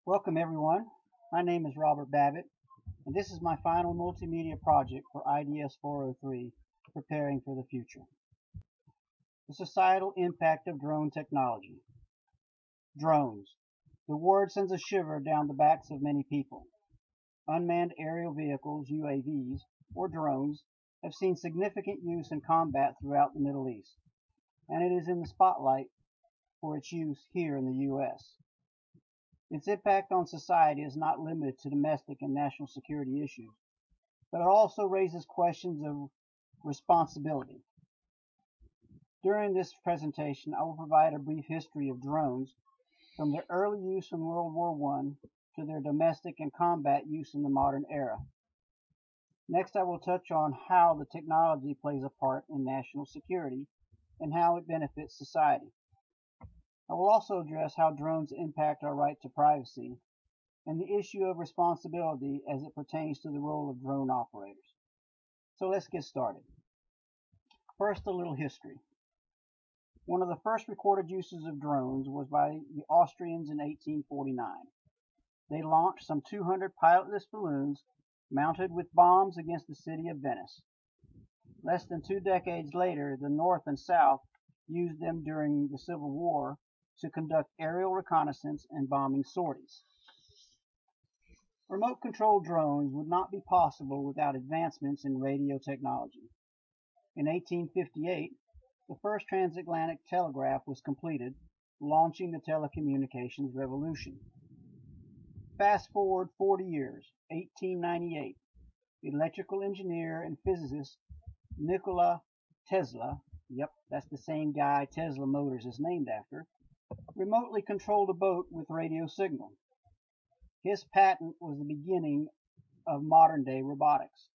Welcome everyone. My name is Robert Babbitt, and this is my final multimedia project for IDS 403, Preparing for the Future. The societal impact of drone technology. Drones. The word sends a shiver down the backs of many people. Unmanned aerial vehicles, UAVs, or drones, have seen significant use in combat throughout the Middle East, and it is in the spotlight for its use here in the U.S. Its impact on society is not limited to domestic and national security issues, but it also raises questions of responsibility. During this presentation, I will provide a brief history of drones from their early use in World War I to their domestic and combat use in the modern era. Next, I will touch on how the technology plays a part in national security and how it benefits society. I will also address how drones impact our right to privacy and the issue of responsibility as it pertains to the role of drone operators. So let's get started. First, a little history. One of the first recorded uses of drones was by the Austrians in 1849. They launched some 200 pilotless balloons mounted with bombs against the city of Venice. Less than 2 decades later, the North and South used them during the Civil War to conduct aerial reconnaissance and bombing sorties. Remote-controlled drones would not be possible without advancements in radio technology. In 1858, the first transatlantic telegraph was completed, launching the telecommunications revolution. Fast forward 40 years, 1898, electrical engineer and physicist Nikola Tesla, yep, that's the same guy Tesla Motors is named after, remotely controlled a boat with radio signal. His patent was the beginning of modern-day robotics.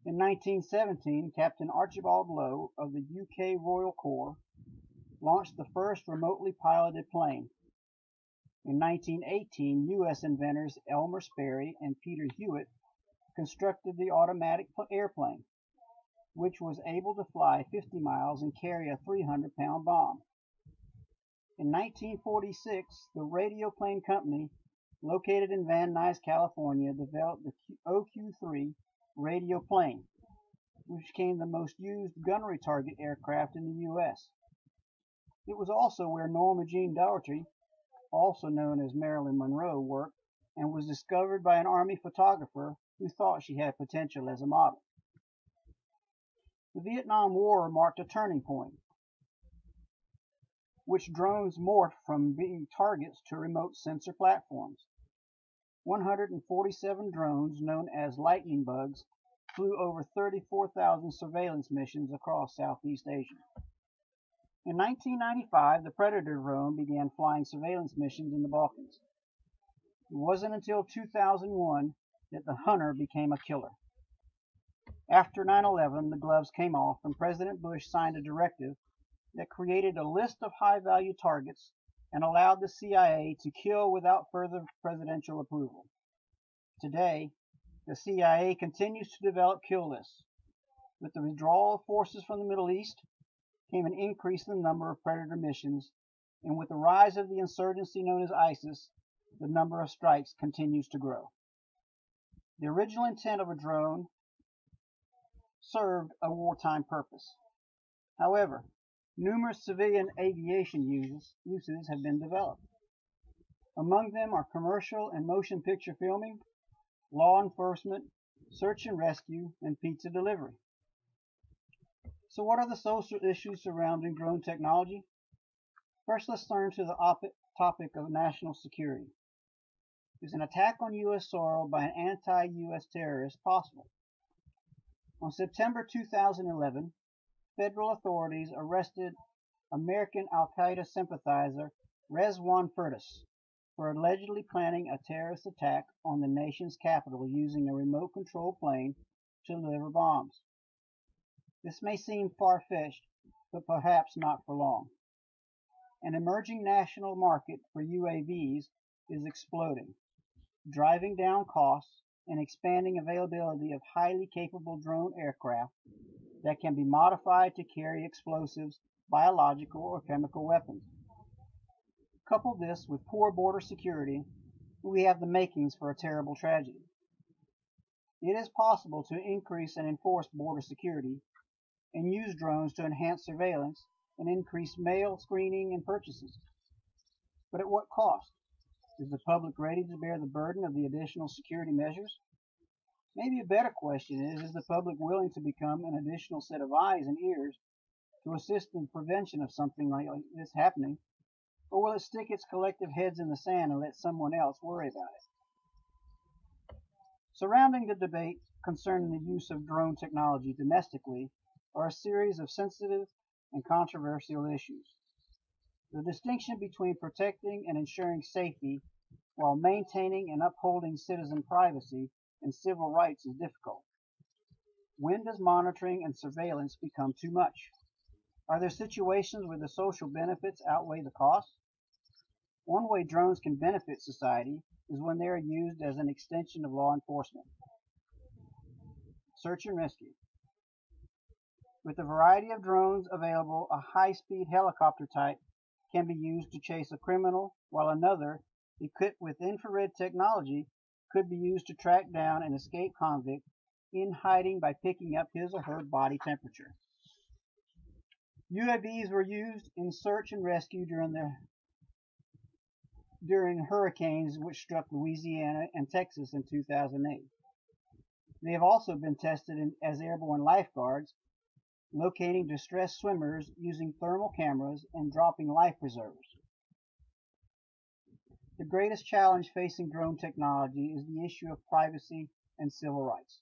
In 1917, Captain Archibald Lowe of the UK Royal Corps launched the first remotely piloted plane. In 1918, U.S. inventors Elmer Sperry and Peter Hewitt constructed the automatic airplane, which was able to fly 50 miles and carry a 300-pound bomb. In 1946, the Radioplane Company, located in Van Nuys, California, developed the OQ-3 radio plane, which became the most used gunnery target aircraft in the U.S. It was also where Norma Jean Dougherty, also known as Marilyn Monroe, worked and was discovered by an Army photographer who thought she had potential as a model. The Vietnam War marked a turning point, which drones morphed from being targets to remote sensor platforms. 147 drones, known as lightning bugs, flew over 34,000 surveillance missions across Southeast Asia. In 1995, the Predator drone began flying surveillance missions in the Balkans. It wasn't until 2001 that the Hunter became a killer. After 9/11, the gloves came off and President Bush signed a directive that created a list of high-value targets and allowed the CIA to kill without further presidential approval. Today, the CIA continues to develop kill lists. With the withdrawal of forces from the Middle East came an increase in the number of Predator missions, and with the rise of the insurgency known as ISIS, the number of strikes continues to grow. The original intent of a drone served a wartime purpose. However, numerous civilian aviation uses have been developed. Among them are commercial and motion picture filming, law enforcement, search and rescue, and pizza delivery. So what are the social issues surrounding drone technology? First, let's turn to the topic of national security. Is an attack on U.S. soil by an anti-U.S. terrorist possible? On September 2011, federal authorities arrested American Al-Qaeda sympathizer Rezwan Firdas for allegedly planning a terrorist attack on the nation's capital using a remote-controlled plane to deliver bombs. This may seem far-fetched, but perhaps not for long. An emerging national market for UAVs is exploding, driving down costs and expanding availability of highly capable drone aircraft that can be modified to carry explosives, biological, or chemical weapons. Couple this with poor border security, we have the makings for a terrible tragedy. It is possible to increase and enforce border security and use drones to enhance surveillance and increase mail screening and purchases. But at what cost? Is the public ready to bear the burden of the additional security measures? Maybe a better question is the public willing to become an additional set of eyes and ears to assist in prevention of something like this happening, or will it stick its collective heads in the sand and let someone else worry about it? Surrounding the debate concerning the use of drone technology domestically are a series of sensitive and controversial issues. The distinction between protecting and ensuring safety while maintaining and upholding citizen privacy and civil rights is difficult. When does monitoring and surveillance become too much? Are there situations where the social benefits outweigh the costs? One way drones can benefit society is when they are used as an extension of law enforcement. Search and rescue. With the variety of drones available, a high-speed helicopter type can be used to chase a criminal, while another, equipped with infrared technology, could be used to track down an escaped convict in hiding by picking up his or her body temperature. UAVs were used in search and rescue during hurricanes which struck Louisiana and Texas in 2008. They have also been tested as airborne lifeguards, locating distressed swimmers using thermal cameras and dropping life preservers. The greatest challenge facing drone technology is the issue of privacy and civil rights.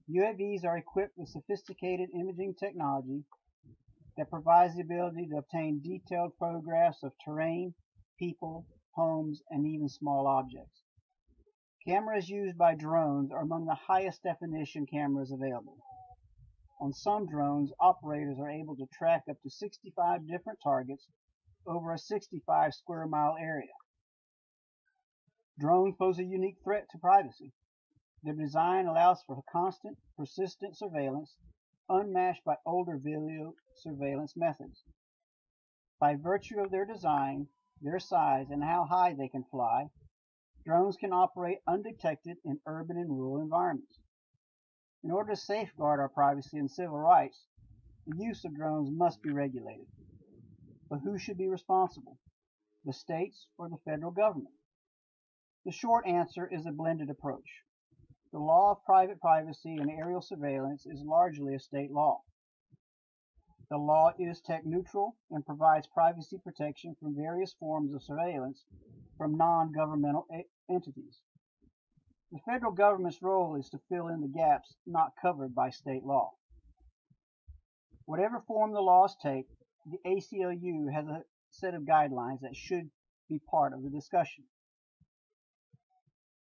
UAVs are equipped with sophisticated imaging technology that provides the ability to obtain detailed photographs of terrain, people, homes, and even small objects. Cameras used by drones are among the highest definition cameras available. On some drones, operators are able to track up to 65 different targets over a 65 square mile area. Drones pose a unique threat to privacy. Their design allows for constant, persistent surveillance, unmatched by older video surveillance methods. By virtue of their design, their size, and how high they can fly, drones can operate undetected in urban and rural environments. In order to safeguard our privacy and civil rights, the use of drones must be regulated. But who should be responsible? The states or the federal government? The short answer is a blended approach. The law of private privacy and aerial surveillance is largely a state law. The law is tech neutral and provides privacy protection from various forms of surveillance from non-governmental entities. The federal government's role is to fill in the gaps not covered by state law. Whatever form the laws take, the ACLU has a set of guidelines that should be part of the discussion.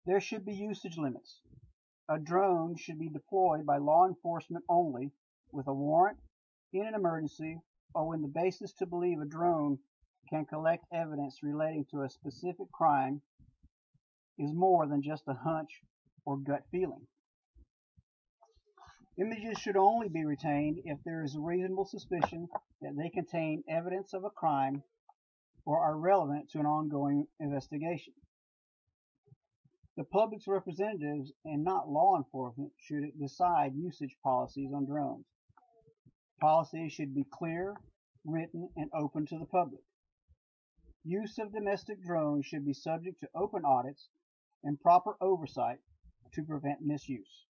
There should be usage limits. A drone should be deployed by law enforcement only with a warrant, in an emergency, or when the basis to believe a drone can collect evidence relating to a specific crime is more than just a hunch or gut feeling. Images should only be retained if there is a reasonable suspicion that they contain evidence of a crime or are relevant to an ongoing investigation. The public's representatives and not law enforcement should decide usage policies on drones. Policies should be clear, written, and open to the public. Use of domestic drones should be subject to open audits and proper oversight to prevent misuse.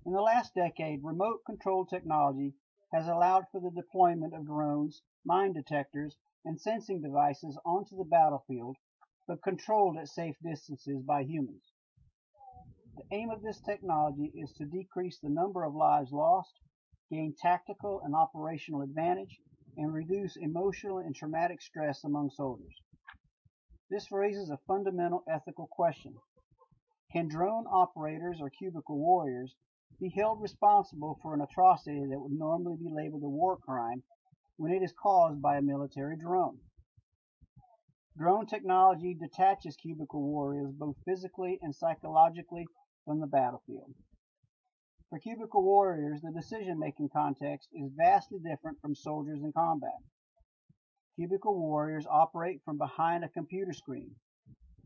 In the last decade, remote control technology has allowed for the deployment of drones, mine detectors, and sensing devices onto the battlefield, but controlled at safe distances by humans. The aim of this technology is to decrease the number of lives lost, gain tactical and operational advantage, and reduce emotional and traumatic stress among soldiers. This raises a fundamental ethical question. Can drone operators or cubicle warriors be held responsible for an atrocity that would normally be labeled a war crime when it is caused by a military drone? Drone technology detaches cubicle warriors both physically and psychologically from the battlefield. For cubicle warriors, the decision-making context is vastly different from soldiers in combat. Cubicle warriors operate from behind a computer screen,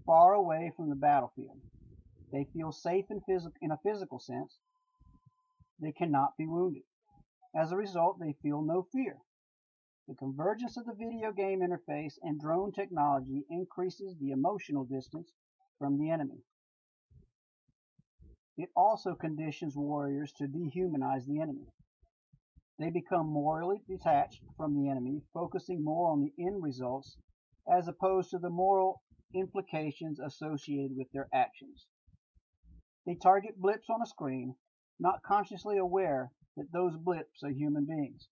far away from the battlefield. They feel safe in a physical sense. They cannot be wounded. As a result, they feel no fear. The convergence of the video game interface and drone technology increases the emotional distance from the enemy. It also conditions warriors to dehumanize the enemy. They become morally detached from the enemy, focusing more on the end results as opposed to the moral implications associated with their actions. They target blips on a screen, not consciously aware that those blips are human beings.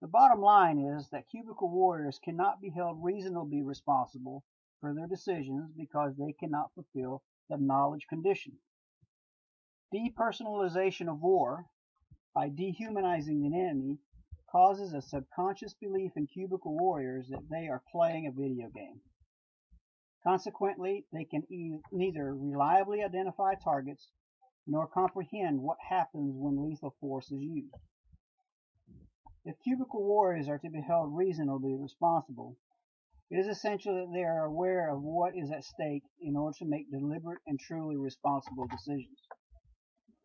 The bottom line is that cubicle warriors cannot be held reasonably responsible for their decisions because they cannot fulfill the knowledge condition. Depersonalization of war, by dehumanizing the enemy, causes a subconscious belief in cubicle warriors that they are playing a video game. Consequently, they can neither reliably identify targets nor comprehend what happens when lethal force is used. If cubicle warriors are to be held reasonably responsible, it is essential that they are aware of what is at stake in order to make deliberate and truly responsible decisions.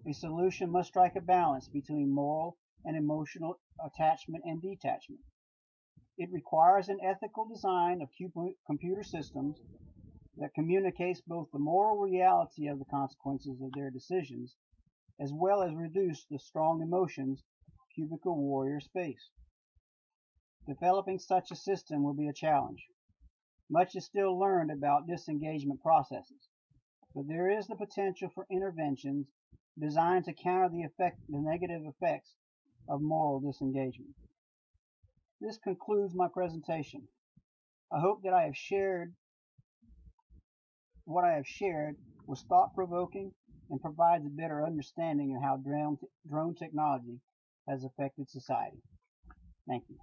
A solution must strike a balance between moral and emotional attachment and detachment. It requires an ethical design of computer systems that communicates both the moral reality of the consequences of their decisions, as well as reduce the strong emotions cubicle warriors face. Developing such a system will be a challenge. Much is still learned about disengagement processes, but there is the potential for interventions designed to counter the negative effects of moral disengagement. This concludes my presentation. I hope that what I have shared was thought-provoking and provides a better understanding of how drone technology has affected society. Thank you.